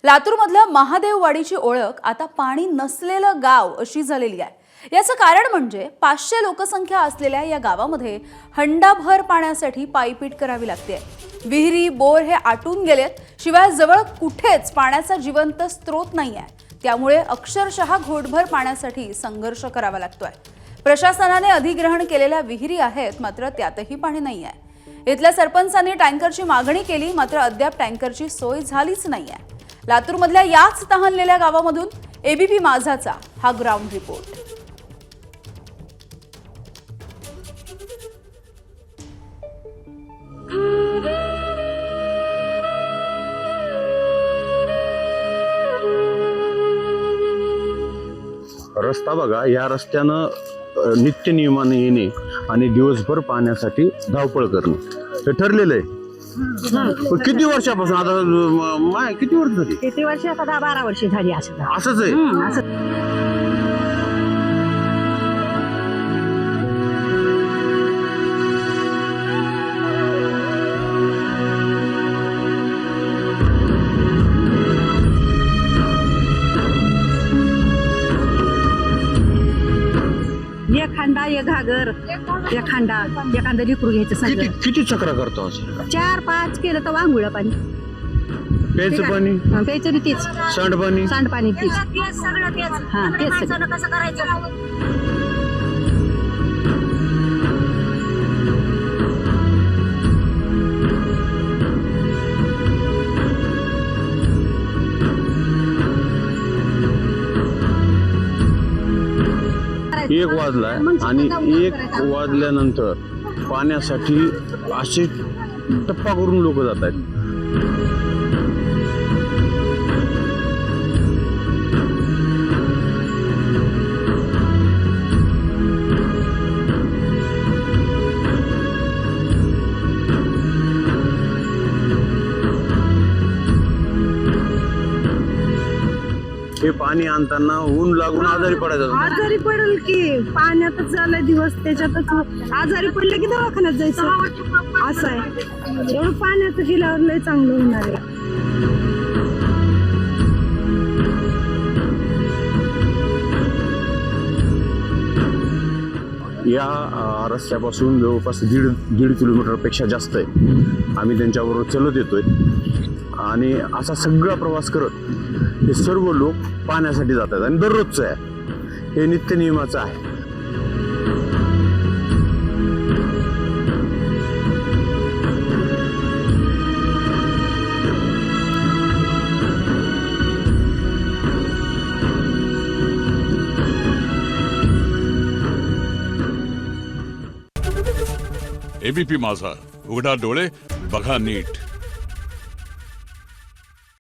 लातूरमधलं महादेववाडीची ओळख आता पाणी नसलेलं गाव अशी झालेली आहे। याचं कारण म्हणजे 500 लोकसंख्या असलेल्या या गावामध्ये हंडाभर पाण्यासाठी पायपीट करावी लागते। विहिरी बोर हे आटून गेलेत, शिवाय जवळ कुठेच पाण्याचा जिवंत स्रोत नाहीये। त्यामुळे अक्षरशः घोटभर पाण्यासाठी संघर्ष करावा लागतोय। प्रशासनाने अधिग्रहण केलेल्या विहिरी आहेत, मात्र त्यातही पाणी नाहीये। इथल्या सरपंचांनी टँकरची मागणी केली, मात्र अद्याप टँकरची सोय झालीच नाहीये। लातूरमधल्या याच तहानलेल्या गावामधून एबीपी माझाचा हा ग्राउंड रिपोर्ट। रस्ता बघा, या रस्त्यानं नित्य नियमाने येणे आणि दिवसभर पाण्यासाठी धावपळ करणे हे ठरलेलं आहे। किती वर्षापासून आता किती वर्ष झाली? किती वर्ष? आता 12 वर्ष झाली असंच आहे। एक खांदा, एक घागर, एक खांदा, एखादं लिकरू घ्यायचं सगळं। किती चक्रा करतो असं? 4-5 केलं तर वांगुळ पाणी, प्यायचं पाणी, प्यायचं बी तीच, सांडपाणी, सांडपाणी तीच, सगळं तेच। हा तेच सगळं। कसं करायचं? एक वाजलाय आणि 1 वाजल्यानंतर पाण्यासाठी असे टप्पा करून लोक जात आहेत। हे पाणी आणताना ऊन लागून आजारी पडायचं। आजारी पडेल की, पाण्यातच झालं दिवस, त्याच्यातच आजारी पडले की दवाखान्यात जायचं असं आहे। एवढं पाण्याचं गेल्यावर लय चांगलं होणार आहे। या रस्त्यापासून जवळपास दीड किलोमीटरपेक्षा जास्त आहे। आम्ही त्यांच्याबरोबर चलत येतोय आणि असा सगळा प्रवास करत हे सर्व लोक पाण्यासाठी जातात आणि दररोजचं आहे, हे नित्य नियमाचं आहे। एबीपी माझा, उघडा डोळे बघा नीट।